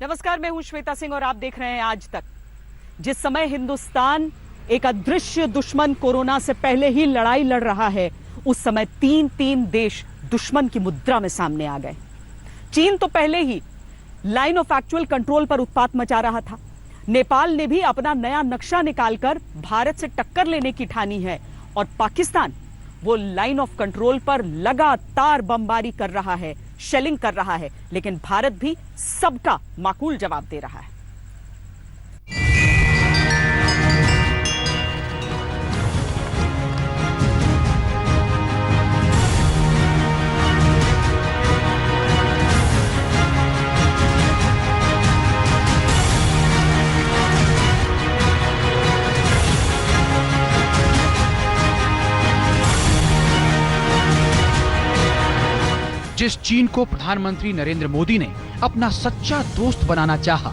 नमस्कार, मैं हूं श्वेता सिंह और आप देख रहे हैं आज तक। जिस समय हिंदुस्तान एक अदृश्य दुश्मन कोरोना से पहले ही लड़ाई लड़ रहा है, उस समय तीन देश दुश्मन की मुद्रा में सामने आ गए। चीन तो पहले ही लाइन ऑफ एक्चुअल कंट्रोल पर उत्पात मचा रहा था। नेपाल ने भी अपना नया नक्शा निकालकर भारत से टक्कर लेने की ठानी है और पाकिस्तान वो लाइन ऑफ कंट्रोल पर लगातार बमबारी कर रहा है, शेलिंग कर रहा है, लेकिन भारत भी सबका माकूल जवाब दे रहा है। जिस चीन को प्रधानमंत्री नरेंद्र मोदी ने अपना सच्चा दोस्त बनाना चाहा,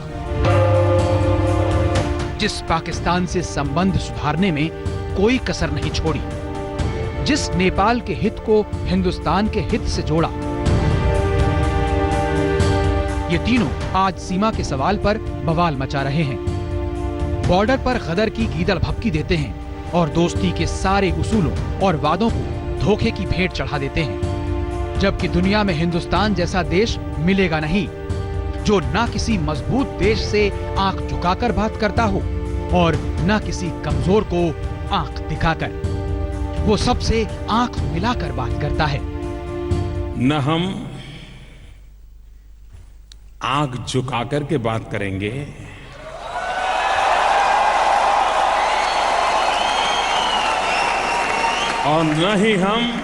जिस पाकिस्तान से संबंध सुधारने में कोई कसर नहीं छोड़ी, जिस नेपाल के हित को हिंदुस्तान के हित से जोड़ा, ये तीनों आज सीमा के सवाल पर बवाल मचा रहे हैं। बॉर्डर पर गदर की गीदड़ भभकी देते हैं और दोस्ती के सारे उसूलों और वादों को धोखे की भेंट चढ़ा देते हैं, जबकि दुनिया में हिंदुस्तान जैसा देश मिलेगा नहीं, जो ना किसी मजबूत देश से आंख झुकाकर बात करता हो और ना किसी कमजोर को आंख दिखाकर। वो सबसे आंख मिलाकर बात करता है। न हम आंख झुकाकर के बात करेंगे, और न ही हम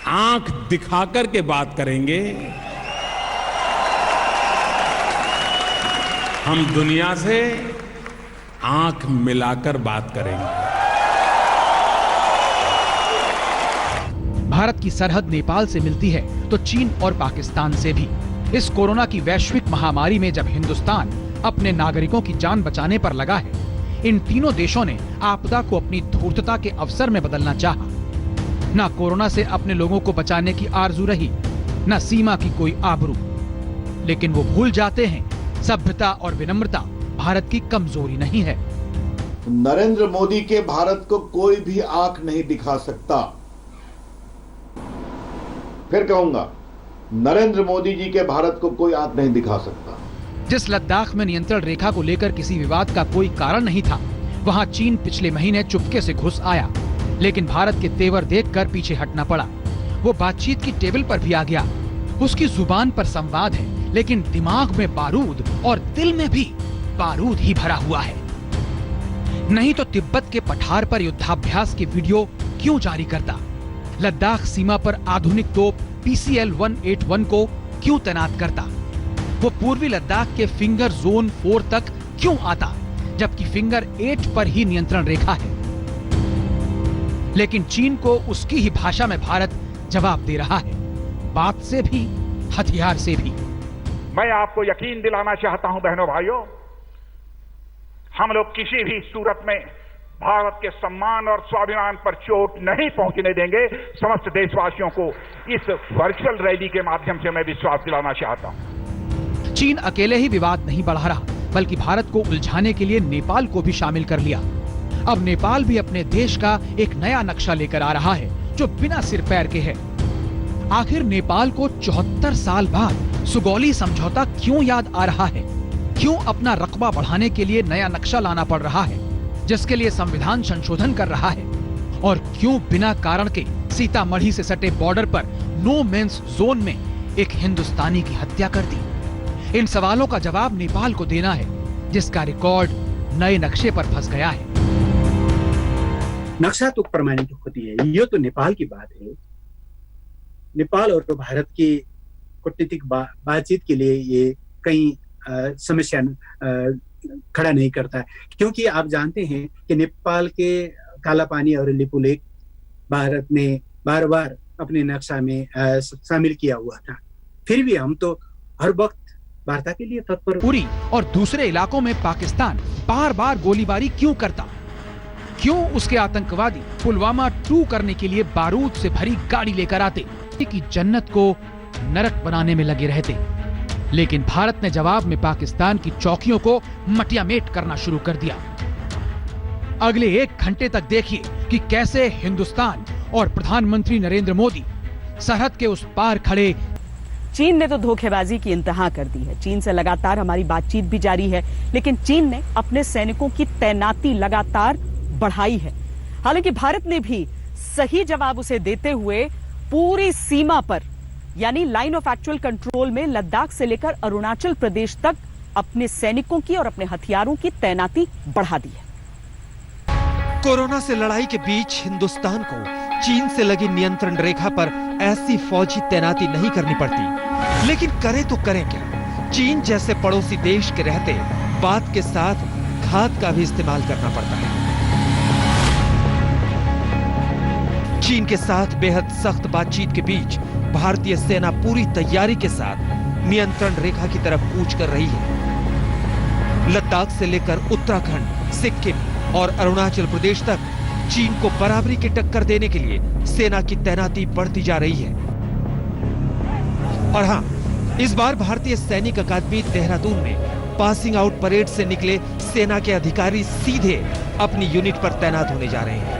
आंख दिखाकर के बात करेंगे। हम दुनिया से आंख मिलाकर बात करेंगे। भारत की सरहद नेपाल से मिलती है तो चीन और पाकिस्तान से भी। इस कोरोना की वैश्विक महामारी में जब हिंदुस्तान अपने नागरिकों की जान बचाने पर लगा है, इन तीनों देशों ने आपदा को अपनी धूर्तता के अवसर में बदलना चाहा। ना कोरोना से अपने लोगों को बचाने की आरजू रही, ना सीमा की कोई आबरू, लेकिन वो भूल जाते हैं सभ्यता और विनम्रता भारत की कमजोरी नहीं है। नरेंद्र मोदी के भारत को कोई भी आंख नहीं दिखा सकता। फिर कहूंगा, नरेंद्र मोदी जी के भारत को कोई आंख नहीं दिखा सकता। जिस लद्दाख में नियंत्रण रेखा को लेकर किसी विवाद का कोई कारण नहीं था, वहां चीन पिछले महीने चुपके से घुस आया, लेकिन भारत के तेवर देखकर पीछे हटना पड़ा। वो बातचीत की टेबल पर भी आ गया। उसकी जुबान पर संवाद है, लेकिन दिमाग में बारूद और दिल में भी बारूद ही भरा हुआ है। नहीं तो तिब्बत के पठार पर युद्धाभ्यास की वीडियो क्यों जारी करता? लद्दाख सीमा पर आधुनिक तोप PCL 181 को क्यों तैनात करता? वो पूर्वी लद्दाख के फिंगर जोन 4 तक क्यों आता, जबकि फिंगर 8 पर ही नियंत्रण रेखा है? लेकिन चीन को उसकी ही भाषा में भारत जवाब दे रहा है, बात से भी हथियार से भी। मैं आपको यकीन दिलाना चाहता हूं बहनों भाइयों, हम लोग किसी भी सूरत में भारत के सम्मान और स्वाभिमान पर चोट नहीं पहुंचने देंगे। समस्त देशवासियों को इस वर्चुअल रैली के माध्यम से मैं विश्वास दिलाना चाहता हूं। चीन अकेले ही विवाद नहीं बढ़ा रहा, बल्कि भारत को उलझाने के लिए नेपाल को भी शामिल कर लिया। अब नेपाल भी अपने देश का एक नया नक्शा लेकर आ रहा है, जो बिना सिर पैर के है। आखिर नेपाल को 74 साल बाद सुगौली समझौता क्यों याद आ रहा है? क्यों अपना रकबा बढ़ाने के लिए नया नक्शा लाना पड़ रहा है, जिसके लिए संविधान संशोधन कर रहा है? और क्यों बिना कारण के सीतामढ़ी से सटे बॉर्डर पर नो मेंस जोन में एक हिंदुस्तानी की हत्या कर दी? इन सवालों का जवाब नेपाल को देना है, जिसका रिकॉर्ड नए नक्शे पर फंस गया है। नक्शा तो प्रमाणित होती है, ये तो नेपाल की बात है। नेपाल और भारत की कूटनीतिक बातचीत के लिए ये कई समस्या खड़ा नहीं करता है, क्योंकि आप जानते हैं कि नेपाल के काला पानी और लिपुलेख भारत ने बार बार अपने नक्शा में शामिल किया हुआ था। फिर भी हम तो हर वक्त वार्ता के लिए तत्पर। उरी और दूसरे इलाकों में पाकिस्तान बार बार गोलीबारी क्यों करता? क्यों उसके आतंकवादी पुलवामा 2 करने के लिए बारूद से भरी गाड़ी लेकर आते कि जन्नत को नरक बनाने में लगे रहते? लेकिन भारत ने जवाब में पाकिस्तान की चौकियों को मटियामेट करना शुरू कर दिया। अगले 1 घंटे तक देखिए कि कैसे हिंदुस्तान और प्रधानमंत्री नरेंद्र मोदी सरहद के उस पार खड़े। चीन ने तो धोखेबाजी की इंतहा कर दी है। चीन से लगातार हमारी बातचीत भी जारी है, लेकिन चीन ने अपने सैनिकों की तैनाती लगातार बढ़ाई है। हालांकि भारत ने भी सही जवाब उसे देते हुए पूरी सीमा पर यानी लाइन ऑफ एक्चुअल कंट्रोल में लद्दाख से लेकर अरुणाचल प्रदेश तक अपने सैनिकों की और अपने हथियारों की तैनाती बढ़ा दी है। कोरोना से लड़ाई के बीच हिंदुस्तान को चीन से लगी नियंत्रण रेखा पर ऐसी फौजी तैनाती नहीं करनी पड़ती, लेकिन करे तो करें क्या? चीन जैसे पड़ोसी देश के रहते बात के साथ घात का भी इस्तेमाल करना पड़ता है। चीन के साथ बेहद सख्त बातचीत के बीच भारतीय सेना पूरी तैयारी के साथ नियंत्रण रेखा की तरफ कूच कर रही है। लद्दाख से लेकर उत्तराखंड, सिक्किम और अरुणाचल प्रदेश तक चीन को बराबरी की टक्कर देने के लिए सेना की तैनाती बढ़ती जा रही है। और हां, इस बार भारतीय सैनिक अकादमी देहरादून में पासिंग आउट परेड से निकले सेना के अधिकारी सीधे अपनी यूनिट पर तैनात होने जा रहे हैं।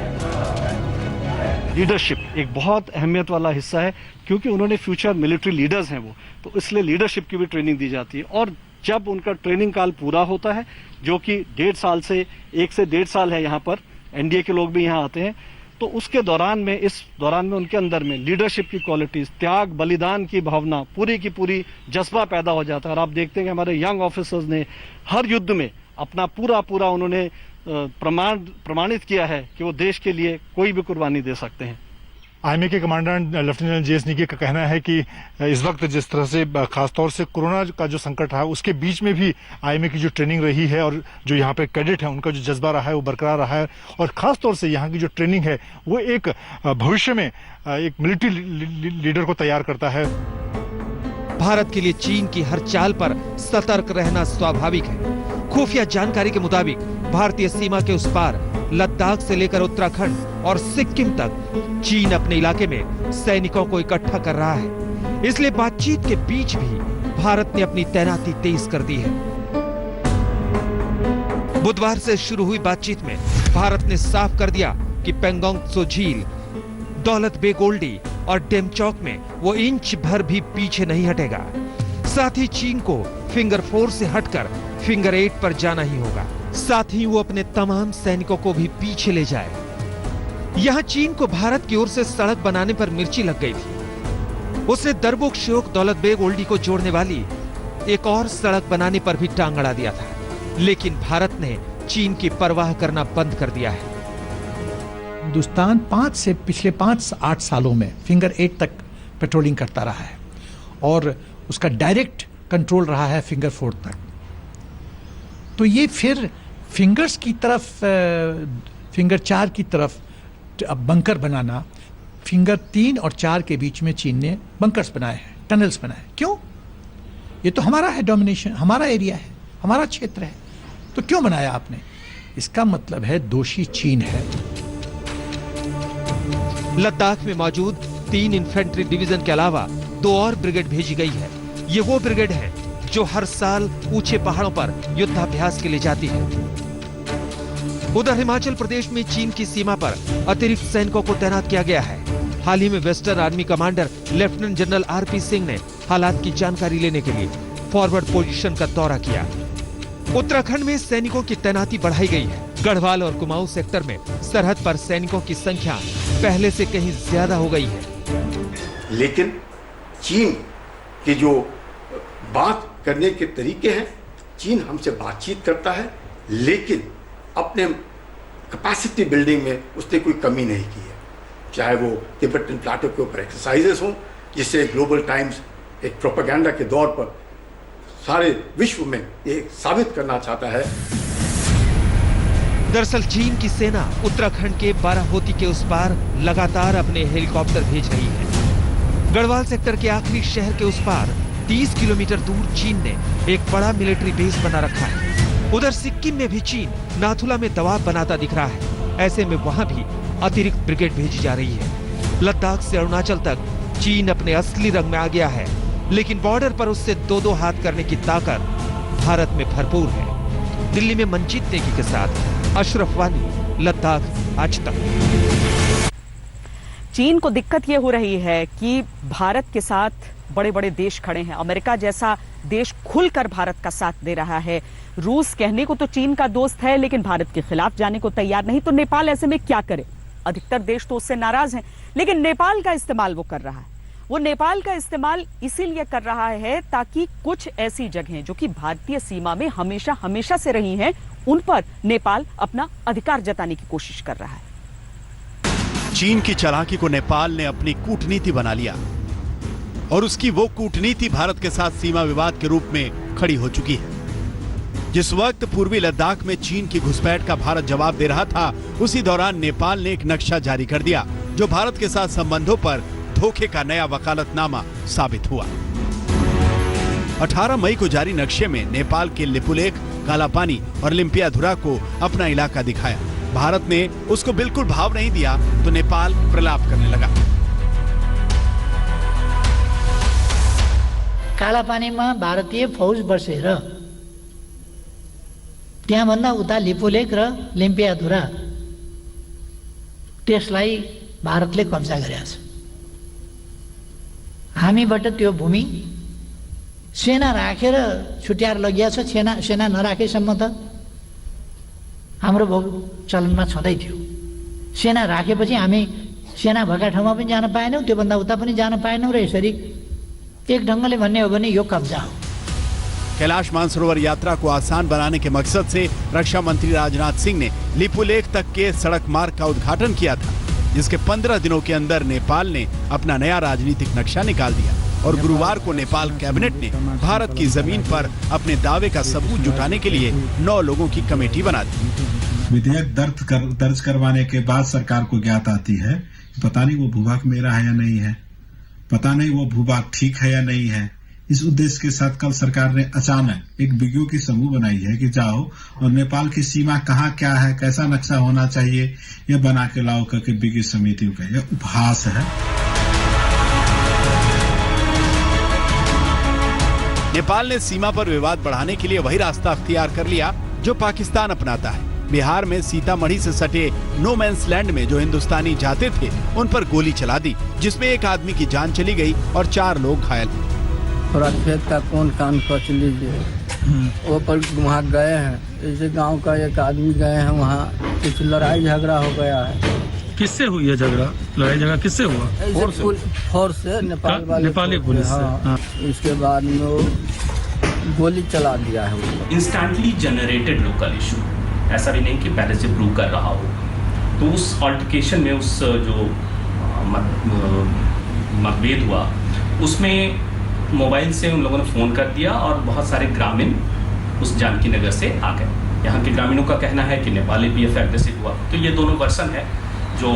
लीडरशिप एक बहुत अहमियत वाला हिस्सा है, क्योंकि उन्होंने फ्यूचर मिलिट्री लीडर्स हैं वो, तो इसलिए लीडरशिप की भी ट्रेनिंग दी जाती है। और जब उनका ट्रेनिंग काल पूरा होता है, जो कि 1.5 साल से 1 से 1.5 साल है, यहाँ पर एनडीए के लोग भी यहाँ आते हैं, तो उसके दौरान में इस दौरान में उनके अंदर में लीडरशिप की क्वालिटीज, त्याग, बलिदान की भावना, पूरी की पूरी जज्बा पैदा हो जाता है। और आप देखते हैं कि हमारे यंग ऑफिसर्स ने हर युद्ध में अपना पूरा उन्होंने प्रमाणित किया है कि वो देश के लिए कोई भी कुर्बानी दे सकते हैं। आईएमए के कमांडेंट लेफ्टिनेंट जेएस निकी का कहना है कि इस वक्त जिस तरह से खासतौर से कोरोना का जो संकट है उसके बीच में भी आईएमए की जो ट्रेनिंग रही है और जो यहाँ पे कैडेट है उनका जो जज्बा रहा है वो बरकरार रहा है। और खासतौर से यहाँ की जो ट्रेनिंग है वो एक भविष्य में एक मिलिट्री लीडर को तैयार करता है। भारत के लिए चीन की हर चाल पर सतर्क रहना स्वाभाविक है। खुफिया जानकारी के मुताबिक भारतीय सीमा के उस पार लद्दाख से लेकर उत्तराखंड और सिक्किम तक चीन अपने इलाके में सैनिकों को इकट्ठा कर रहा है। इसलिए बातचीत के बीच भी भारत ने अपनी तैनाती तेज कर दी है। बुधवार से शुरू हुई बातचीत में भारत ने साफ कर दिया कि पेंगोंग त्सो झील, दौलत बेग ओल्डी और डेमचौक में वो इंच भर भी पीछे नहीं हटेगा। साथ ही चीन को फिंगर 4 से हटकर फिंगर 8 पर जाना ही होगा। साथ ही वो अपने तमाम सैनिकों को भी पीछे ले जाए। यहां चीन को भारत की ओर से सड़क बनाने पर मिर्ची लग गई थी। उसने दरबुक श्योक दौलत बेग ओल्डी को जोड़ने वाली एक और सड़क बनाने पर भी टांग अड़ा दिया था, लेकिन भारत ने चीन की परवाह करना बंद कर दिया है। हिंदुस्तान पिछले 5-8 सालों में फिंगर 8 तक पेट्रोलिंग करता रहा है और उसका डायरेक्ट कंट्रोल रहा है फिंगर 4 तक। तो ये फिर फिंगर्स की तरफ, फिंगर 4 की तरफ अब बंकर बनाना, फिंगर 3 और 4 के बीच में चीन ने बंकर्स बनाए हैं, टनल्स बनाए। क्यों? ये तो हमारा है, डोमिनेशन हमारा एरिया है, हमारा क्षेत्र है, तो क्यों बनाया आपने? इसका मतलब है दोषी चीन है। लद्दाख में मौजूद 3 इन्फेंट्री डिवीजन के अलावा 2 और ब्रिगेड भेजी गई है। ये वो ब्रिगेड है जो हर साल ऊंचे पहाड़ों पर युद्धाभ्यास के लिए जाती है। उधर हिमाचल प्रदेश में चीन की सीमा पर अतिरिक्त सैनिकों को तैनात किया गया है। हाल ही में western army commander lieutenant general RP Singh ने हालात की जानकारी लेने के लिए फॉरवर्ड पोजीशन का दौरा किया। उत्तराखंड में सैनिकों की तैनाती बढ़ाई गई है। गढ़वाल और कुमाऊं सेक्टर में सरहद पर सैनिकों की संख्या पहले से कहीं ज्यादा हो गई है। लेकिन चीन की जो बात करने के तरीके हैं, चीन हमसे बातचीत करता है, लेकिन अपने कैपेसिटी बिल्डिंग में उसने कोई कमी नहीं की है। चाहे वो तिब्बतन प्लाटो के ऊपर एक्सरसाइजेस हों, जिससे ग्लोबल टाइम्स एक प्रोपेगेंडा के दौर पर सारे विश्व में ये साबित करना चाहता है। दरअसल चीन की सेना उत्तराखंड के बाराहोती के उस पार लगातार अपने हेलीकॉप्टर भेज रही है। गढ़वाल सेक्टर के आखिरी शहर के उस पार 30 किलोमीटर दूर चीन ने एक बड़ा मिलिट्री बेस बना रखा है। उधर सिक्किम में भी चीन नाथुला में दबाव बनाता दिख रहा है। ऐसे में वहां भी अतिरिक्त ब्रिगेड भेजी जा रही है। लद्दाख से अरुणाचल तक चीन अपने असली रंग में आ गया है। लेकिन बॉर्डर पर उससे दो दो हाथ करने की ताकत भारत में भरपूर है। दिल्ली में मंजीत नेगी के साथ अशरफ वानी, लद्दाख आज तक। चीन को दिक्कत यह हो रही है कि भारत के साथ बड़े बड़े देश खड़े हैं। अमेरिका जैसा देश खुलकर भारत का साथ दे रहा है। रूस कहने को तो चीन का दोस्त है, लेकिन भारत के खिलाफ जाने को तैयार नहीं। तो नेपाल ऐसे में क्या करे? अधिकतर देश तो उससे नाराज हैं, लेकिन नेपाल का इस्तेमाल वो कर रहा है। वो नेपाल का इस्तेमाल इसीलिए कर रहा है ताकि कुछ ऐसी जगहें जो कि भारतीय सीमा में हमेशा हमेशा से रही हैं, उन पर नेपाल अपना अधिकार जताने की कोशिश कर रहा है। चीन की चालाकी को नेपाल ने अपनी कूटनीति बना लिया और उसकी वो कूटनीति भारत के साथ सीमा विवाद के रूप में खड़ी हो चुकी है। जिस वक्त पूर्वी लद्दाख में चीन की घुसपैठ का भारत जवाब दे रहा था, उसी दौरान नेपाल ने एक नक्शा जारी कर दिया जो भारत के साथ संबंधों पर धोखे का नया वकालतनामा साबित हुआ। 18 मई को जारी नक्शे में नेपाल के लिपुलेख, कालापानी और लिम्पियाधुरा को अपना इलाका दिखाया। भारत ने उसको बिल्कुल भाव नहीं दिया तो नेपाल प्रलाप करने लगा। कालापानीमा भारतीय फौज बसेर त्यहाँभन्दा उता लिपुलेख र लिम्पियाधुरा त्यसलाई भारतले कब्जा गरेको छ। हामीबाट त्यो भूमि सेना राखेर छुट्याएर लगिएको छ। सेना नराखेसम्म त हाम्रो चलनमा छँदै थियो। सेना राखेपछि हामी सेना भएका ठाउँमा पनि जान पाएनौँ, त्योभन्दा उता पनि जान पाएनौँ र यसरी एक ढंगले भन्ने हो भने यो कब्जा हो। कैलाश मानसरोवर यात्रा को आसान बनाने के मकसद से रक्षा मंत्री राजनाथ सिंह ने लिपुलेख तक के सड़क मार्ग का उद्घाटन किया था, जिसके 15 दिनों के अंदर नेपाल ने अपना नया राजनीतिक नक्शा निकाल दिया और गुरुवार को नेपाल कैबिनेट ने भारत की जमीन पर अपने दावे का सबूत जुटाने के लिए 9 लोगों की कमेटी बना दी। विधेयक दर्ज करवाने के बाद सरकार को ज्ञात आती है, पता नहीं वो भूभाग मेरा है या नहीं है, पता नहीं वो भूभाग ठीक है या नहीं है। इस उद्देश्य के साथ कल सरकार ने अचानक एक विज्ञों की समूह बनाई है कि जाओ और नेपाल की सीमा कहाँ क्या है, कैसा नक्शा होना चाहिए, यह बना के लाओ करके विज्ञ समितियों का यह उपहास है। नेपाल ने सीमा पर विवाद बढ़ाने के लिए वही रास्ता अख्तियार कर लिया जो पाकिस्तान अपनाता है। बिहार में सीतामढ़ी से सटे नो मैंस लैंड में जो हिंदुस्तानी जाते थे उन पर गोली चला दी, जिसमें एक आदमी की जान चली गई और 4 लोग घायल। खेत का कौन कान कच लीजिए, वो पर वहाँ गए हैं, जैसे गांव का एक आदमी गए हैं, वहाँ कुछ लड़ाई झगड़ा हो गया है। किससे हुई है झगड़ा? लड़ाई झगड़ा किससे हुआ? फोर्स से, नेपाली पुलिस से। हाँ। इसके बाद में वो गोली चला दिया है उसको। इंस्टेंटली जनरेटेड लोकल इशू, ऐसा भी नहीं कि पहले से प्रूव कर रहा हो। तो उस ऑल्टरकेशन में उस जो मतभेद हुआ उसमें मोबाइल से उन लोगों ने फ़ोन कर दिया और बहुत सारे ग्रामीण उस जानकी नगर से आ गए। यहाँ के ग्रामीणों का कहना है कि नेपाली पीएफ एग्रेसिव हुआ। तो ये दोनों वर्सन है जो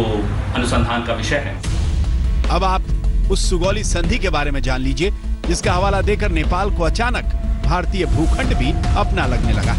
अनुसंधान का विषय है। अब आप उस सुगौली संधि के बारे में जान लीजिए, जिसका हवाला देकर नेपाल को अचानक भारतीय भूखंड भी अपना लगने लगा।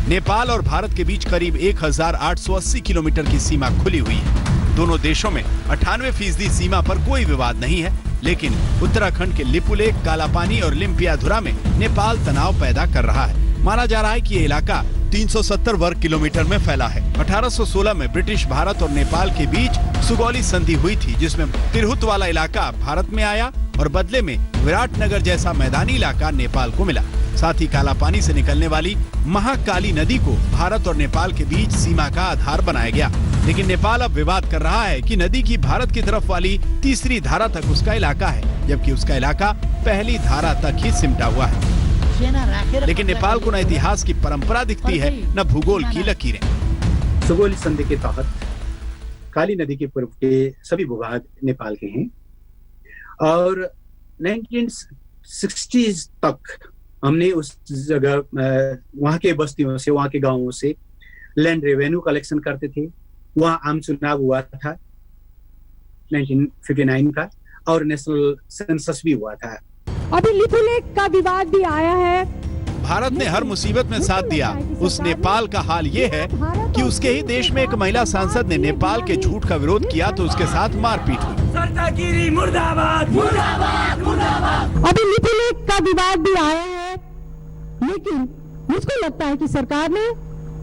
नेपाल और भारत के बीच करीब 1880 किलोमीटर की सीमा खुली हुई है। दोनों देशों में 98% सीमा पर कोई विवाद नहीं है, लेकिन उत्तराखंड के लिपुलेख, कालापानी और लिम्पियाधुरा में नेपाल तनाव पैदा कर रहा है। माना जा रहा है कि ये इलाका 370 वर्ग किलोमीटर में फैला है। 1816 में ब्रिटिश भारत और नेपाल के बीच सुगौली संधि हुई थी, जिसमें तिरहुत वाला इलाका भारत में आया और बदले में विराटनगर जैसा मैदानी इलाका नेपाल को मिला। साथ ही कालापानी से निकलने वाली महाकाली नदी को भारत और नेपाल के बीच सीमा का आधार बनाया गया। लेकिन नेपाल अब विवाद कर रहा है कि नदी की भारत की तरफ वाली तीसरी धारा तक उसका इलाका है, जबकि उसका इलाका पहली धारा तक ही सिमटा हुआ है। लेकिन नेपाल को न इतिहास की परंपरा दिखती है, न भूगोल की लकीरें। सुगौली संधि के तहत काली नदी के पूर्व के सभी भूभाग नेपाल के हैं और 1960s तक हमने उस जगह वहाँ के बस्तियों से, वहाँ के गांवों से लैंड रेवेन्यू कलेक्शन करते थे। वहाँ आम चुनाव हुआ था 1959 का और नेशनल सेंसस भी हुआ था। अभी लिपुलेख का विवाद भी आया है। भारत ने हर मुसीबत में साथ दिया। उस नेपाल का हाल ये है कि उसके ही देश में एक महिला सांसद ने नेपाल के झूठ का विरोध किया तो उसके साथ मारपीट हुई। सरतागिरी मुर्दाबाद, मुर्दाबाद, मुर्दाबाद। अभी लिपुलेख का विवाद भी आया है, लेकिन मुझको लगता है कि सरकार ने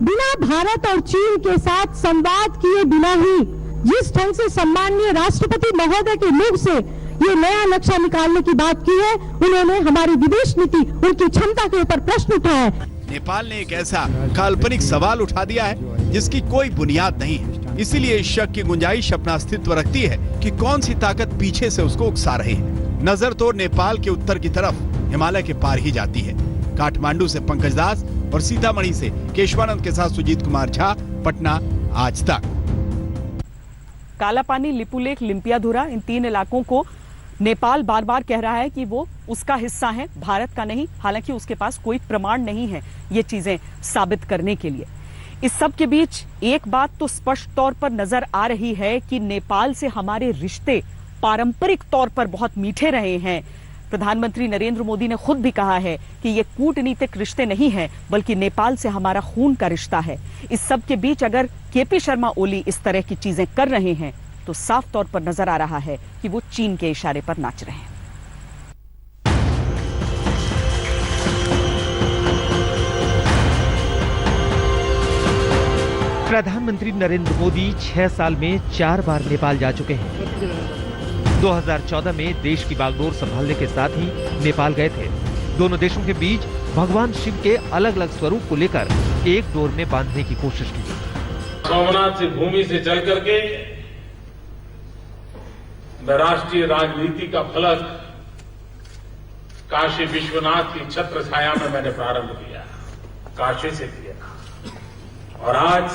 बिना भारत और चीन के साथ संवाद किए बिना ही जिस ढंग से सम्माननीय राष्ट्रपति महोदय के मुख से ये नया नक्शा निकालने की बात की है, उन्होंने हमारी विदेश नीति, उनकी क्षमता के ऊपर प्रश्न उठाया है। नेपाल ने एक ऐसा काल्पनिक सवाल उठा दिया है जिसकी कोई बुनियाद नहीं है। इसीलिए इस शक की गुंजाइश अपना अस्तित्व रखती है कि कौन सी ताकत पीछे से उसको उकसा रही है। नजर तो नेपाल के उत्तर की तरफ हिमालय के पार ही जाती है। काठमांडू से पंकज दास और सीतामढ़ी से केशवानंद के साथ सुजीत कुमार झा, पटना, आज तक। कालापानी, लिपुलेख, लिम्पियाधुरा, इन 3 इलाकों को नेपाल बार बार कह रहा है कि वो उसका हिस्सा है, भारत का नहीं। हालांकि उसके पास कोई प्रमाण नहीं है ये चीजें साबित करने के लिए। इस सब के बीच एक बात तो स्पष्ट तौर पर नजर आ रही है कि नेपाल से हमारे रिश्ते पारंपरिक तौर पर बहुत मीठे रहे हैं। प्रधानमंत्री नरेंद्र मोदी ने खुद भी कहा है कि ये कूटनीतिक रिश्ते नहीं है, बल्कि नेपाल से हमारा खून का रिश्ता है। इस सब के बीच अगर केपी शर्मा ओली इस तरह की चीजें कर रहे हैं तो साफ तौर पर नजर आ रहा है कि वो चीन के इशारे पर नाच रहे हैं। प्रधानमंत्री नरेंद्र मोदी 6 साल में 4 बार नेपाल जा चुके हैं। 2014 में देश की बागडोर संभालने के साथ ही नेपाल गए थे। दोनों देशों के बीच भगवान शिव के अलग अलग स्वरूप को लेकर एक डोर में बांधने की कोशिश की। सोमनाथ से भूमि से चल करके राष्ट्रीय राजनीति का फलक काशी विश्वनाथ की छत्र छाया में मैंने प्रारंभ किया, काशी से किया, और आज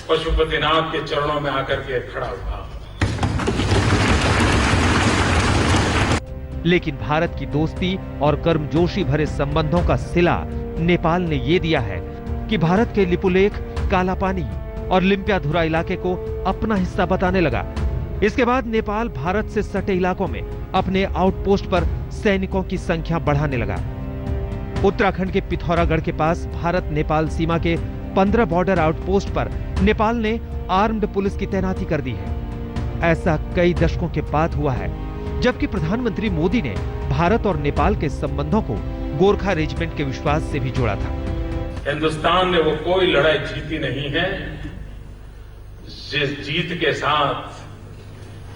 पशुपतिनाथ के चरणों में आकर के खड़ा हुआ। लेकिन भारत की दोस्ती और गर्मजोशी भरे संबंधों का सिला नेपाल ने ये दिया है कि भारत के लिपुलेख, कालापानी और लिम्पियाधुरा इलाके को अपना हिस्सा बताने लगा। इसके बाद नेपाल भारत से सटे इलाकों में अपने आउटपोस्ट पर सैनिकों की संख्या बढ़ाने लगा। उत्तराखंड के पिथौरागढ़ के पास भारत नेपाल सीमा के 15 बॉर्डर आउटपोस्ट पर नेपाल ने आर्म्ड पुलिस की तैनाती कर दी है। ऐसा कई दशकों के बाद हुआ है, जबकि प्रधानमंत्री मोदी ने भारत और नेपाल के संबंधों को गोरखा रेजिमेंट के विश्वास से भी जोड़ा था। हिंदुस्तान ने वो कोई लड़ाई जीती नहीं है जिस जीत के साथ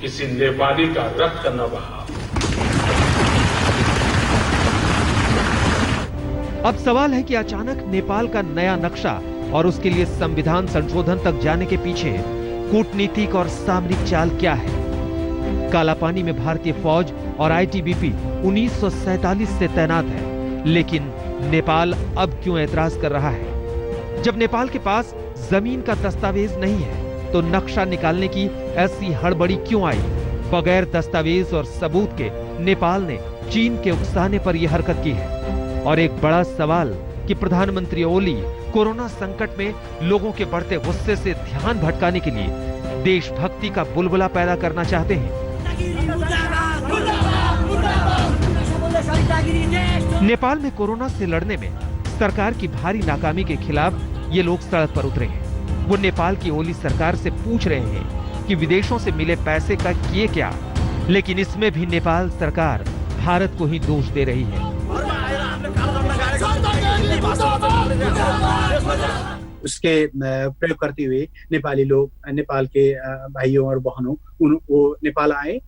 किसी नेपाली का रक्त न बहा। अब सवाल है कि अचानक नेपाल का नया नक्शा और उसके लिए संविधान संशोधन तक जाने के पीछे कूटनीतिक और सामरिक चाल क्या है। कालापानी में भारतीय फौज और आईटीबीपी 1947 से तैनात है, लेकिन नेपाल अब क्यों एतराज कर रहा है? जब नेपाल के पास जमीन का दस्तावेज नहीं है तो नक्शा निकालने की ऐसी हड़बड़ी क्यों आई? बगैर दस्तावेज और सबूत के नेपाल ने चीन के उकसाने पर यह हरकत की है। और एक बड़ा सवाल कि प्रधानमंत्री ओली कोरोना संकट में लोगों के बढ़ते गुस्से से ध्यान भटकाने के लिए देशभक्ति का बुलबुला पैदा करना चाहते हैं। नेपाल में कोरोना से लड़ने में सरकार की भारी नाकामी के खिलाफ ये लोग सड़क पर उतरे हैं। वो नेपाल की ओली सरकार से पूछ रहे हैं कि विदेशों से मिले पैसे का किए क्या, लेकिन इसमें भी नेपाल सरकार भारत को ही दोष दे रही है। उसके प्रयोग करते हुए नेपाली लोग, नेपाल के भाइयों और बहनों, वो नेपाल आए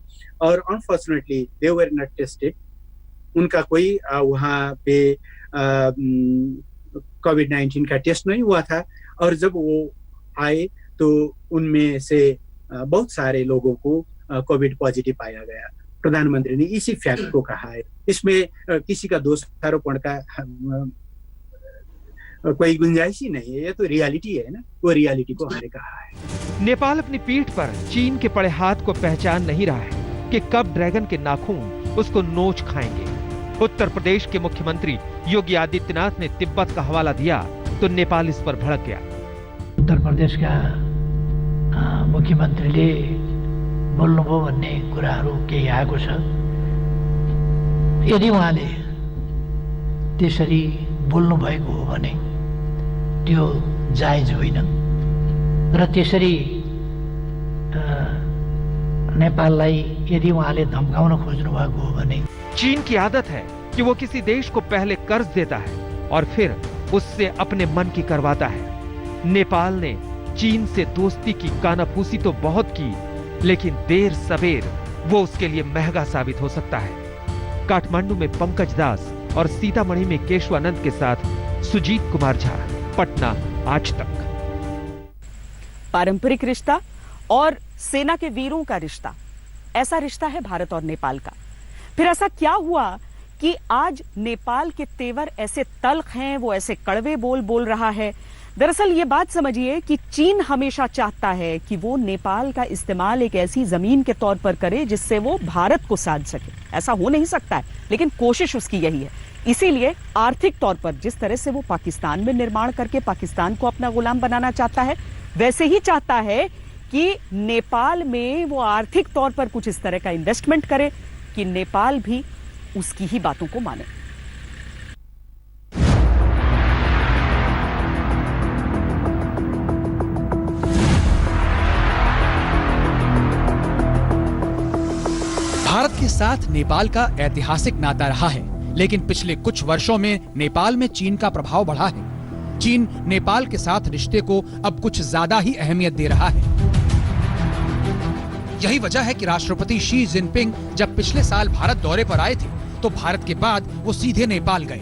और unfortunately they were not tested. उनका कोई वहाँ पे कोविड-19 का टेस्ट नहीं हुआ था, और जब वो आए तो उनमें से बहुत सारे लोगों को कोविड पॉजिटिव पाया गया। प्रधानमंत्री ने इसी फैक्ट को कहा है। इसमें किसी का दोषारोपण का कोई गुंजाइश ही नहीं है, ये तो रियलिटी है ना, वो रियलिटी को हमने कहा है। नेपाल अपनी पीठ पर चीन के पड़े हाथ को पहचान नहीं रहा है कि कब ड्रैगन के नाखून उसको नोच खाएंगे। उत्तर प्रदेश के मुख्यमंत्री योगी आदित्यनाथ ने तिब्बत का हवाला दिया तो नेपाल इस पर भड़क गया। उत्तर प्रदेश का मुख्यमन्त्रीले बोल्नुभयो भन्ने कुराहरू केही आएको छ। यदि उहाँले त्यसरी बोल्नु भएको हो भने त्यो जायज होइन, र त्यसरी नेपाललाई यदि उहाँले धम्काउन खोज्नु भएको हो भने चीन की आदत है कि वो किसी देश को पहले कर्ज देता है और फिर उससे अपने मन की करवाता है। नेपाल ने चीन से दोस्ती की कानाफूसी तो बहुत की, लेकिन देर सवेर वो उसके लिए महंगा साबित हो सकता है। काठमांडू में पंकज दास और सीतामढ़ी में केशवानंद के साथ सुजीत कुमार झा, पटना आज तक। पारंपरिक रिश्ता और सेना के वीरों का रिश्ता, ऐसा रिश्ता है भारत और नेपाल का। फिर ऐसा क्या हुआ कि आज नेपाल के तेवर ऐसे तल्ख हैं, वो ऐसे कड़वे बोल रहा है? दरअसल ये बात समझिए कि चीन हमेशा चाहता है कि वो नेपाल का इस्तेमाल एक ऐसी जमीन के तौर पर करे जिससे वो भारत को साध सके। ऐसा हो नहीं सकता है, लेकिन कोशिश उसकी यही है। इसीलिए आर्थिक तौर पर जिस तरह से वो पाकिस्तान में निर्माण करके पाकिस्तान को अपना गुलाम बनाना चाहता है, वैसे ही चाहता है कि नेपाल में वो आर्थिक तौर पर कुछ इस तरह का इन्वेस्टमेंट करे कि नेपाल भी उसकी ही बातों को माने। भारत के साथ नेपाल का ऐतिहासिक नाता रहा है, लेकिन पिछले कुछ वर्षों में नेपाल में चीन का प्रभाव बढ़ा है। चीन नेपाल के साथ रिश्ते को अब कुछ ज्यादा ही अहमियत दे रहा है। यही वजह है कि राष्ट्रपति शी जिनपिंग जब पिछले साल भारत दौरे पर आए थे, तो भारत के बाद वो सीधे नेपाल गए।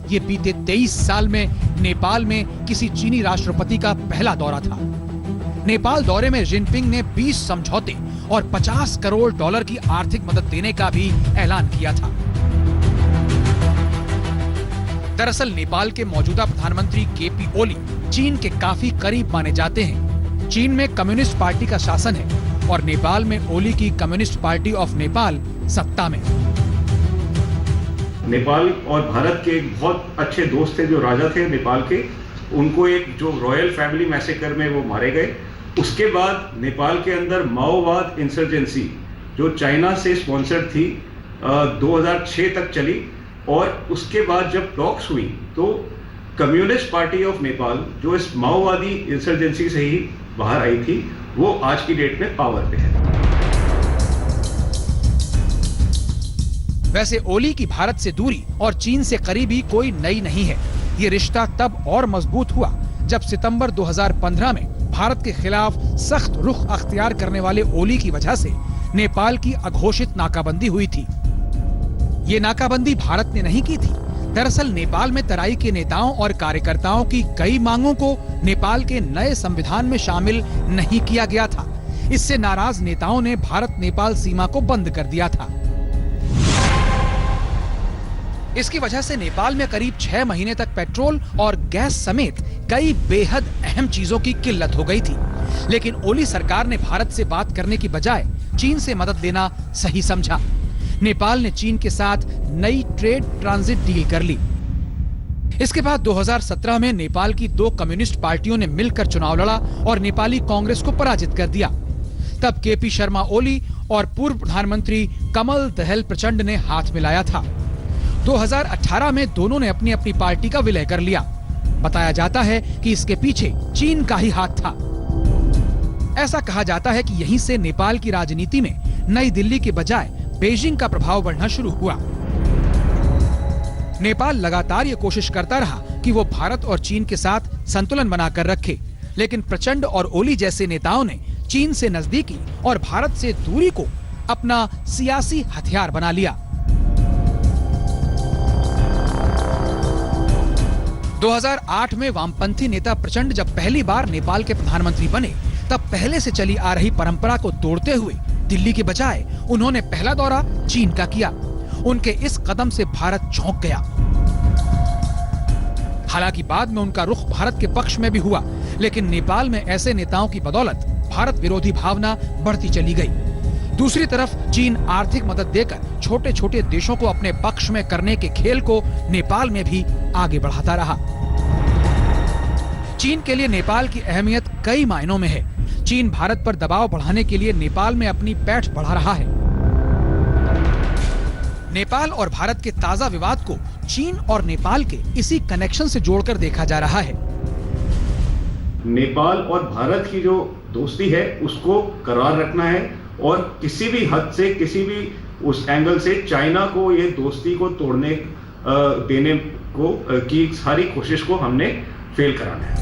ये बीते 23 साल में नेपाल में किसी चीनी राष्ट्रपति का पहला दौरा था। नेपाल दौरे में जिनपिंग ने 20 समझौते और 50 करोड़ डॉलर की आर्थिक मदद देने का भी ऐलान किया था। दरअसल नेपाल के मौजूदा प्रधानमंत्री केपी ओली चीन के काफी करीब माने जाते हैं। चीन में कम्युनिस्ट पार्टी का शासन है और नेपाल में ओली की कम्युनिस्ट पार्टी ऑफ नेपाल सत्ता में। नेपाल और भारत के एक बहुत अच्छे दोस्त थे जो राजा थे नेपाल के, उनको एक जो रॉयल फैमिली मैसेकर में वो मारे गए। उसके बाद नेपाल के अंदर माओवाद इंसर्जेंसी जो चाइना से स्पॉन्सर्ड थी 2006 तक चली, और उसके बाद जब टॉक्स हुई तो कम्युनिस्ट पार्टी ऑफ नेपाल जो इस माओवादी इंसर्जेंसी से ही बाहर आई थी, वो आज की डेट में पावर पे है। वैसे ओली की भारत से दूरी और चीन से करीबी कोई नई नहीं है। ये रिश्ता तब और मजबूत हुआ जब सितंबर 2015 में भारत के खिलाफ सख्त रुख अख्तियार करने वाले ओली की वजह से नेपाल की अघोषित नाकाबंदी हुई थी। ये नाकाबंदी भारत ने नहीं की थी। दरअसल नेपाल में तराई के नेताओं और कार्यकर्ताओं की कई मांगों को नेपाल के नए संविधान में शामिल नहीं किया गया था। इससे नाराज नेताओं ने भारत नेपाल सीमा को बंद कर दिया था। इसकी वजह से नेपाल में करीब 6 महीने तक पेट्रोल और गैस समेत कई बेहद अहम चीजों की किल्लत हो गई थी। लेकिन ओली सरकार ने भारत से बात करने की बजाय चीन से मदद लेना सही समझा। नेपाल ने चीन के साथ नई ट्रेड ट्रांजिट डील कर ली। इसके बाद 2017 में नेपाल की 2 कम्युनिस्ट पार्टियों ने मिलकर चुनाव लड़ा और नेपाली कांग्रेस को पराजित कर दिया। तब केपी शर्मा ओली और पूर्व प्रधानमंत्री कमल दहल प्रचंड ने हाथ मिलाया था। 2018 में दोनों ने अपनी अपनी पार्टी का विलय कर लिया। बताया जाता है कि इसके पीछे चीन का ही हाथ था। ऐसा कहा जाता है कि यहीं से नेपाल की राजनीति में नई दिल्ली के बजाय बीजिंग का प्रभाव बढ़ना शुरू हुआ। नेपाल लगातार ये कोशिश करता रहा कि वो भारत और चीन के साथ संतुलन बनाकर रखे, लेकिन प्रचंड और ओली जैसे नेताओं ने चीन से नजदीकी और भारत से दूरी को अपना सियासी हथियार बना लिया। 2008 में वामपंथी नेता प्रचंड जब पहली बार नेपाल के प्रधानमंत्री बने, तब पहले से चली आ रही परंपरा को तोड़ते हुए दिल्ली के बजाय उन्होंने पहला दौरा चीन का किया। उनके इस कदम से भारत चौंक गया। हालांकि बाद में उनका रुख भारत के पक्ष में भी हुआ, लेकिन नेपाल में ऐसे नेताओं की बदौलत भारत विरोधी भावना बढ़ती चली गई। दूसरी तरफ चीन आर्थिक मदद देकर छोटे छोटे देशों को अपने पक्ष में करने के खेल को नेपाल में भी आगे बढ़ाता रहा। चीन के लिए नेपाल की अहमियत कई मायनों में है। चीन भारत पर दबाव बढ़ाने के लिए नेपाल में अपनी पैठ बढ़ा रहा है। नेपाल और भारत के ताजा विवाद को चीन और नेपाल के इसी कनेक्शन से जोड़कर देखा जा रहा है। नेपाल और भारत की जो दोस्ती है उसको करार रखना है और किसी भी हद से, किसी भी उस एंगल से चाइना को ये दोस्ती को तोड़ने देने को की सारी कोशिश को हमने फेल कराना है।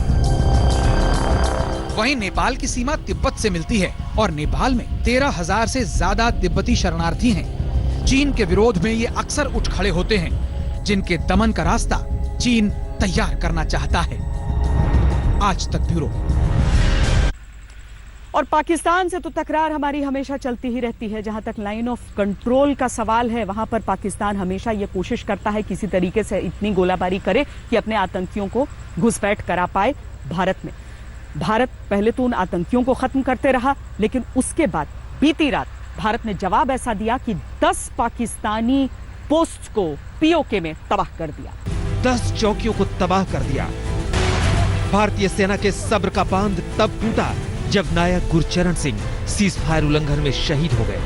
वहीं नेपाल की सीमा तिब्बत से मिलती है और नेपाल में 13,000 से ज्यादा तिब्बती शरणार्थी हैं। चीन के विरोध में ये अक्सर उठ खड़े होते हैं, जिनके दमन का रास्ता चीन तैयार करना चाहता है। आज तक ब्यूरो। और पाकिस्तान से तो तकरार हमारी हमेशा चलती ही रहती है। जहां तक लाइन ऑफ कंट्रोल का सवाल है, वहां पर पाकिस्तान हमेशा ये कोशिश करता है किसी तरीके से इतनी गोलाबारी करे कि अपने आतंकियों को घुसपैठ करा पाए भारत में। भारत पहले तो उन आतंकियों को खत्म करते रहा, लेकिन उसके बाद बीती रात भारत ने जवाब ऐसा दिया कि 10 पाकिस्तानी पोस्ट को पीओके में तबाह कर दिया। 10 चौकियों को तबाह कर दिया। भारतीय सेना के सब्र का बांध तब टूटा जब नायक गुरचरण सिंह सीज फायर उल्लंघन में शहीद हो गए।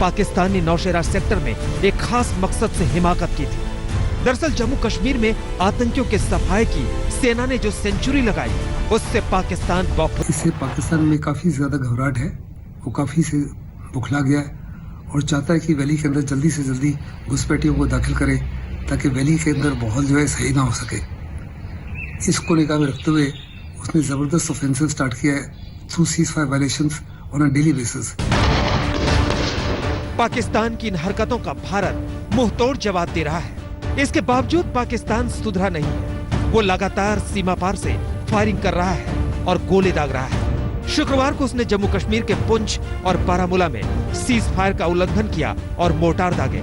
पाकिस्तान ने नौशेरा सेक्टर में एक खास मकसद से हिमाकत की थी। दरअसल जम्मू कश्मीर में आतंकियों के सफाए की सेना ने जो सेंचुरी लगाई, उससे पाकिस्तान इससे पाकिस्तान में काफी ज्यादा घबराहट है। वो काफी से बुखला गया है और चाहता है कि वैली के अंदर जल्दी से जल्दी घुसपैठियों को दाखिल करे, ताकि वैली के अंदर माहौल जो है सही ना हो सके। इसको निगाह में रखते हुए उसने जबरदस्त ऑफेंसिव स्टार्ट किया है through cease fire violations on a daily basis. Pakistan की इन हरकतों का भारत मुंहतोड़ जवाब दे रहा है। इसके बावजूद पाकिस्तान सुधरा नहीं है। वो लगातार सीमा पार से फायरिंग कर रहा है और गोले दाग रहा है। शुक्रवार को उसने जम्मू कश्मीर के पुंछ और बारामूला में सीज फायर का उल्लंघन किया और मोर्टार दागे।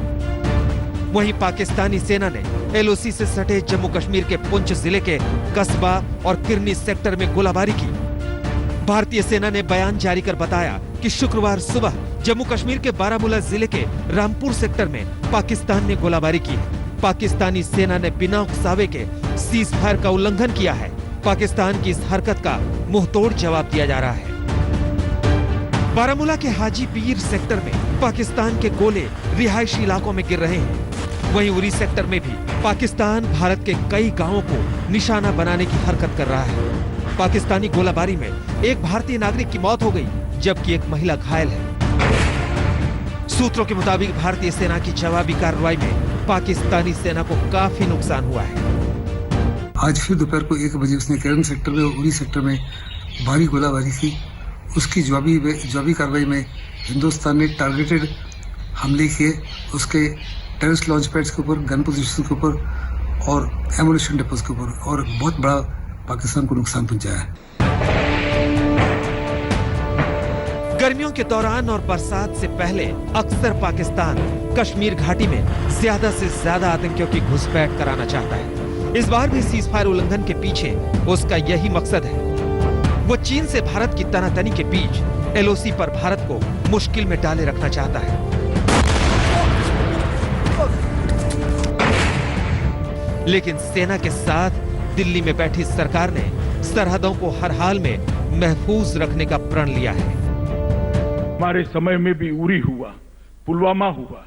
वहीं पाकिस्तानी सेना ने एलओसी से सटे जम्मू कश्मीर के पुंछ जिले के कस्बा और किरनी सेक्टर में गोलाबारी की। भारतीय सेना ने बयान जारी कर बताया कि शुक्रवार सुबह जम्मू कश्मीर के बारामूला जिले के रामपुर सेक्टर में पाकिस्तान ने गोलाबारी की है। पाकिस्तानी सेना ने बिना उकसावे के सीज फायर का उल्लंघन किया है। पाकिस्तान की इस हरकत का मुंहतोड़ जवाब दिया जा रहा है। बारामूला के हाजी पीर सेक्टर में पाकिस्तान के गोले रिहायशी इलाकों में गिर रहे हैं। वहीं उरी सेक्टर में भी पाकिस्तान भारत के कई गांवों को निशाना बनाने की हरकत कर रहा है। पाकिस्तानी गोलाबारी में एक भारतीय नागरिक की मौत हो गई, जबकि एक महिला घायल है। सूत्रों के मुताबिक भारतीय सेना की जवाबी कार्रवाई में पाकिस्तानी सेना को काफी नुकसान हुआ है। आज फिर दोपहर को 1 बजे उसने केरन सेक्टर में और उरी सेक्टर में भारी गोलाबारी की। उसकी जवाबी कार्रवाई में हिंदुस्तान ने टारगेटेड हमले किए उसके टेररिस्ट लॉन्च पैड्स के ऊपर, गन पोजीशन के ऊपर और एमुनिशन डिपोज के ऊपर, और बहुत बड़ा पाकिस्तान को नुकसान पहुंचाया है। गर्मियों के दौरान और बरसात से पहले अक्सर पाकिस्तान कश्मीर घाटी में ज्यादा से ज्यादा आतंकियों की घुसपैठ कराना चाहता है। इस बार भी सीज फायर उल्लंघन के पीछे उसका यही मकसद है। वो चीन से भारत की तनातनी के बीच एलओसी पर भारत को मुश्किल में डाले रखना चाहता है। लेकिन सेना के साथ दिल्ली में बैठी सरकार ने सरहदों को हर हाल में महफूज रखने का प्रण लिया है। हमारे समय में भी उरी हुआ, पुलवामा हुआ,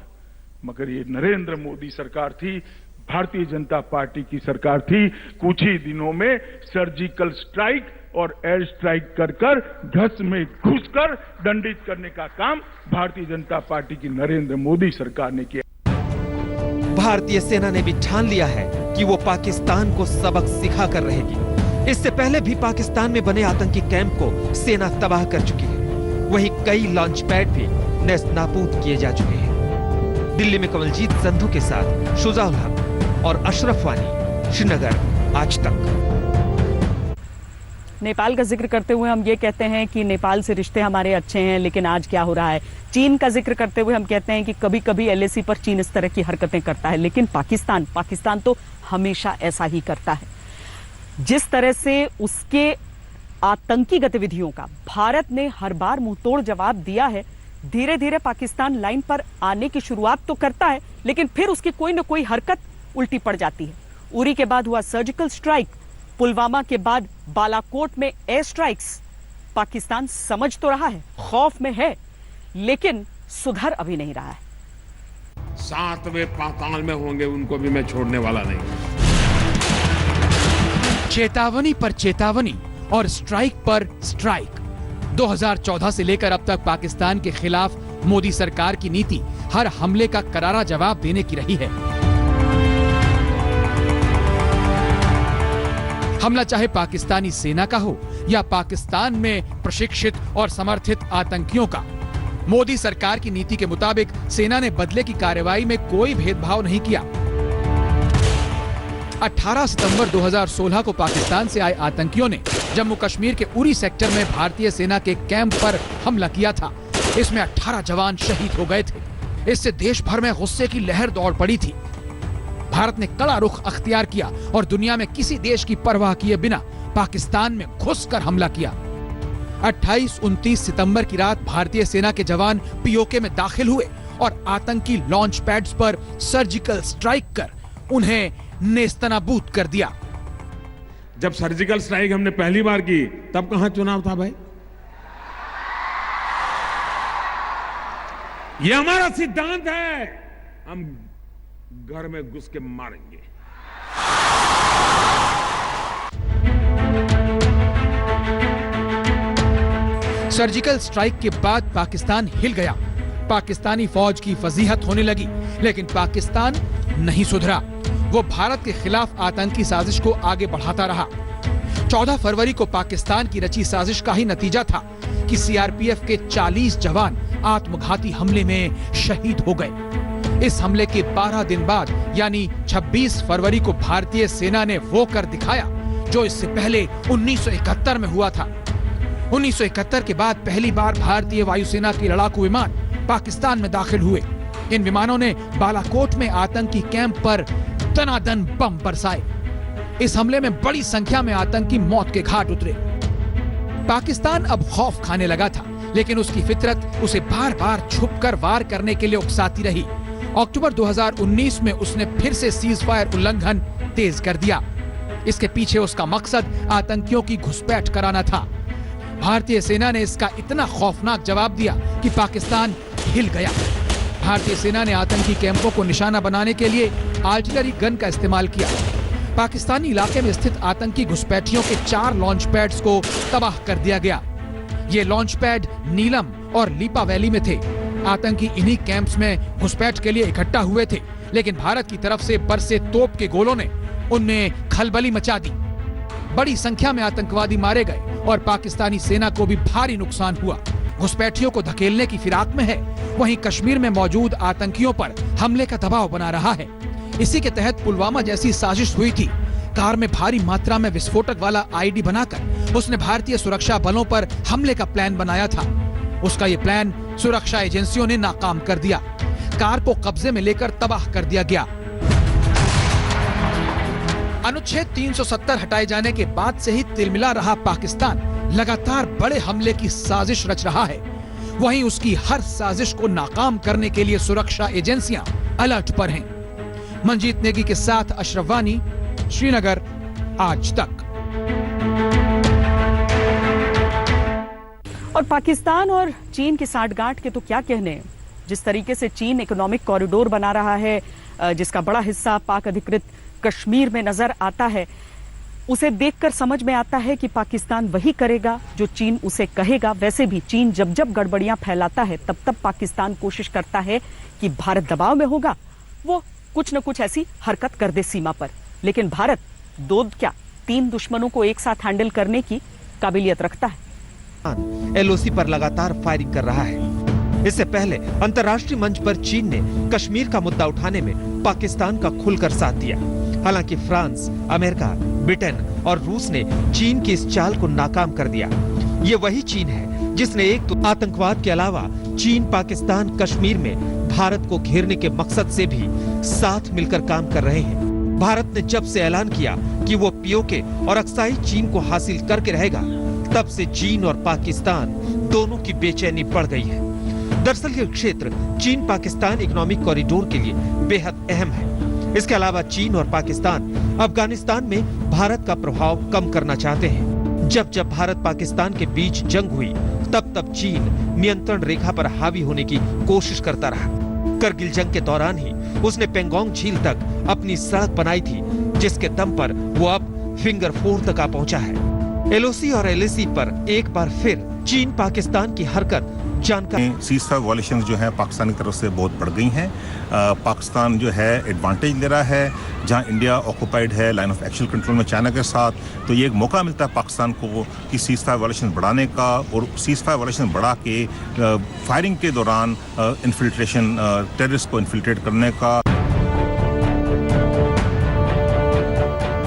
मगर ये नरेंद्र मोदी सरकार थी, भारतीय जनता पार्टी की सरकार थी। कुछ ही दिनों में सर्जिकल स्ट्राइक और एयर स्ट्राइक कर घस में घुसकर दंडित करने का काम भारतीय जनता पार्टी की नरेंद्र मोदी सरकार ने किया। भारतीय सेना ने भी ठान लिया है कि वो पाकिस्तान को सबक सिखा कर रहेगी। इससे पहले भी पाकिस्तान में बने आतंकी कैंप को सेना तबाह कर चुकी है। वहीं कई लॉन्च पैड भी नेस्तनाबूद किए जा चुके हैं। दिल्ली में कमलजीत संधू के साथ शुजाउल हक और अशरफ वानी, श्रीनगर, आज तक। नेपाल का जिक्र करते हुए हम ये कहते हैं कि नेपाल से रिश्ते हमारे अच्छे हैं, लेकिन आज क्या हो रहा है। चीन का जिक्र करते हुए हम कहते हैं कि कभी कभी एलएसी पर चीन इस तरह की हरकतें करता है, लेकिन पाकिस्तान तो हमेशा ऐसा ही करता है। जिस तरह से उसके आतंकी गतिविधियों का भारत ने हर बार मुंहतोड़ जवाब दिया है, धीरे धीरे पाकिस्तान लाइन पर आने की शुरुआत तो करता है, लेकिन फिर उसकी कोई न कोई हरकत उल्टी पड़ जाती है। उरी के बाद हुआ सर्जिकल स्ट्राइक, पुलवामा के बाद बालाकोट में एयर स्ट्राइक्स। पाकिस्तान समझ तो रहा है, खौफ में है, लेकिन सुधर अभी नहीं रहा है। 7वें पाताल में होंगे, उनको भी मैं छोड़ने वाला नहीं। चेतावनी पर चेतावनी और स्ट्राइक पर स्ट्राइक। 2014 से लेकर अब तक पाकिस्तान के खिलाफ मोदी सरकार की नीति हर हमले का करारा जवाब देने की रही है। हमला चाहे पाकिस्तानी सेना का हो या पाकिस्तान में प्रशिक्षित और समर्थित आतंकियों का, मोदी सरकार की नीति के मुताबिक सेना ने बदले की कार्रवाई में कोई भेदभाव नहीं किया। 18 सितंबर 2016 को पाकिस्तान से आए आतंकियों ने जम्मू कश्मीर के उरी सेक्टर में भारतीय सेना के कैंप पर हमला किया था। इसमें 18 जवान शहीद हो गए थे। इससे देश भर में गुस्से की लहर दौड़ पड़ी थी। भारत ने कड़ा रुख अख्तियार किया और दुनिया में किसी देश की परवाह किए बिना पाकिस्तान में घुसकर हमला किया। 28-29 सितंबर की रात भारतीय सेना के जवान पीओके में दाखिल हुए और आतंकी लॉन्च पैड्स पर सर्जिकल स्ट्राइक कर उन्हें नेस्तनाबूद कर दिया। जब सर्जिकल स्ट्राइक हमने पहली बार की तब कहां चुनाव था भाई? ये हमारा सिद्धांत है, हम घर में घुस के मारेंगे। सर्जिकल स्ट्राइक के बाद पाकिस्तान हिल गया। पाकिस्तानी फौज की फजीहत होने लगी, लेकिन पाकिस्तान नहीं सुधरा। वो भारत के खिलाफ आतंकी साजिश को आगे बढ़ाता रहा। 14 फरवरी को पाकिस्तान की रची साजिश का ही नतीजा था कि सीआरपीएफ के 40 जवान आत्मघाती हमले में शहीद हो गए। इस हमले के 12 दिन बाद यानी 26 फरवरी को भारतीय सेना ने वो कर दिखाया जो इससे पहले 1971 में हुआ था। 1971 के बाद पहली बार भारतीय वायुसेना के लड़ाकू विमान पाकिस्तान में दाखिल हुए। इन विमानों ने बालाकोट में आतंकी कैंप पर तनादन बम बरसाए। इस हमले में बड़ी संख्या में आतंकी मौत के घाट उतरे। पाकिस्तान अब खौफ खाने लगा था, लेकिन उसकी फितरत उसे बार बार छुपकर वार करने के लिए उकसाती रही। अक्टूबर 2019 में उसने फिर से सीज फायर उल्लंघन तेज कर दिया। इसके पीछे उसका मकसद आतंकियों की घुसपैठ कराना था। भारतीय सेना ने इसका इतना खौफनाक जवाब दिया कि पाकिस्तान हिल गया। भारतीय सेना ने आतंकी कैंपों को निशाना बनाने के लिए आर्टिलरी गन का इस्तेमाल किया। पाकिस्तानी इलाके में स्थित आतंकी घुसपैठियों के 4 लॉन्च पैड्स को तबाह कर दिया गया। ये लॉन्च पैड नीलम और लीपा वैली में थे। आतंकी इन्हीं कैंप्स में घुसपैठ के लिए इकट्ठा हुए थे, लेकिन भारत की तरफ से बरसे तोप के गोलों ने उनमें खलबली मचा दी। बड़ी संख्या में आतंकवादी मारे गए और पाकिस्तानी सेना को भी भारी नुकसान हुआ। घुसपैठियों को धकेलने की फिराक में है, वहीं कश्मीर में मौजूद आतंकियों पर हमले का दबाव बना रहा है। इसी के तहत पुलवामा जैसी साजिश हुई थी। कार में भारी मात्रा में विस्फोटक वाला आईडी बनाकर उसने भारतीय सुरक्षा बलों पर हमले का प्लान बनाया था। उसका ये प्लान सुरक्षा एजेंसियों ने नाकाम कर दिया। कार को कब्जे में लेकर तबाह कर दिया गया। अनुच्छेद 370 हटाए जाने के बाद से ही तिलमिला रहा पाकिस्तान लगातार बड़े हमले की साजिश रच रहा है। वहीं उसकी हर साजिश को नाकाम करने के लिए सुरक्षा एजेंसियां अलर्ट पर हैं। मंजीत नेगी के साथ अशरफ वानी, श्रीनगर, आज तक। और पाकिस्तान और चीन की साठगांठ के तो क्या कहने। जिस तरीके से चीन इकोनॉमिक कॉरिडोर बना रहा है, जिसका बड़ा हिस्सा पाक अधिकृत कश्मीर में नजर आता है, उसे देखकर समझ में आता है कि पाकिस्तान वही करेगा जो चीन उसे कहेगा। वैसे भी चीन जब जब गड़बड़ियां फैलाता है तब तब पाकिस्तान कोशिश करता है कि भारत दबाव में होगा, वो कुछ न कुछ ऐसी हरकत कर दे सीमा पर। लेकिन भारत 3 दुश्मनों को एक साथ हैंडल करने की काबिलियत रखता है। एलओसी पर लगातार फायरिंग कर रहा है। इससे पहले अंतर्राष्ट्रीय मंच पर चीन ने कश्मीर का मुद्दा उठाने में पाकिस्तान का खुलकर साथ दिया। हालांकि फ्रांस, अमेरिका, ब्रिटेन और रूस ने चीन की इस चाल को नाकाम कर दिया। ये वही चीन है जिसने एक तो आतंकवाद के अलावा चीन, पाकिस्तान, कश्मीर में भारत को घेरने के मकसद से भी साथ मिलकर काम कर रहे हैं। भारत ने जब से ऐलान किया कि वो पीओके और अक्साई चीन को हासिल करके रहेगा, तब से चीन और पाकिस्तान दोनों की बेचैनी बढ़ गई है। दरअसल ये क्षेत्र चीन पाकिस्तान इकोनॉमिक कॉरिडोर के लिए बेहद अहम है। इसके अलावा चीन और पाकिस्तान अफगानिस्तान में भारत का प्रभाव कम करना चाहते हैं। जब जब भारत पाकिस्तान के बीच जंग हुई, तब तब चीन नियंत्रण रेखा पर हावी होने की कोशिश करता रहा। करगिल जंग के दौरान ही उसने पेंगोंग झील तक अपनी सड़क बनाई थी, जिसके दम पर वो अब फिंगर 4 तक आ पहुंचा है। एलओसी और एलएसी पर एक बार फिर चीन पाकिस्तान की हरकत जानकर सीज़फायर वायलेशन जो है पाकिस्तान की तरफ से बहुत बढ़ गई हैं। पाकिस्तान जो है एडवांटेज ले रहा है, जहां इंडिया ऑक्युपाइड है लाइन ऑफ एक्चुअल कंट्रोल में चाइना के साथ, तो ये एक मौका मिलता है पाकिस्तान को कि सीज़फायर वायलेशन बढ़ाने का, और सीज़फायर वायलेशन बढ़ा के फायरिंग के दौरान इन्फिल्ट्रेशन, टेररिस्ट को इन्फिल्ट्रेट करने का।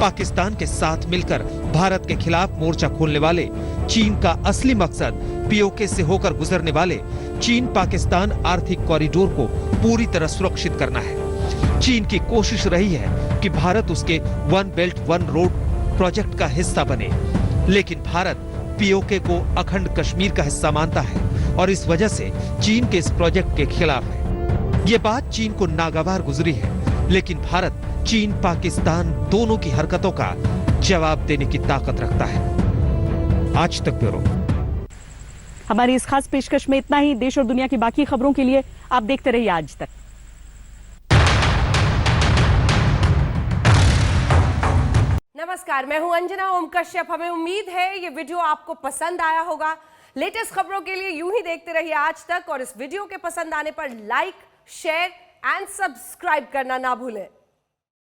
पाकिस्तान के साथ मिलकर भारत के खिलाफ मोर्चा खोलने वाले चीन का असली मकसद पीओके से होकर गुजरने वाले चीन पाकिस्तान आर्थिक कॉरिडोर को पूरी तरह सुरक्षित करना है। चीन की कोशिश रही है कि भारत उसके one belt one road project का हिस्सा बने, लेकिन भारत पीओके को अखंड कश्मीर का हिस्सा मानता है और इस वजह से चीन के इस प्रोजेक्ट के खिलाफ है। ये बात चीन को नागवार गुजरी है, लेकिन भारत चीन पाकिस्तान दोनों की हरकतों का जवाब देने की ताकत रखता है। आज तक ब्यूरो। हमारी इस खास पेशकश में इतना ही। देश और दुनिया की बाकी खबरों के लिए आप देखते रहिए आज तक। नमस्कार, मैं हूं अंजना ओम कश्यप। हमें उम्मीद है ये वीडियो आपको पसंद आया होगा। लेटेस्ट खबरों के लिए यूं ही देखते रहिए आज तक, और इस वीडियो के पसंद आने पर लाइक, शेयर एंड सब्सक्राइब करना ना भूलें।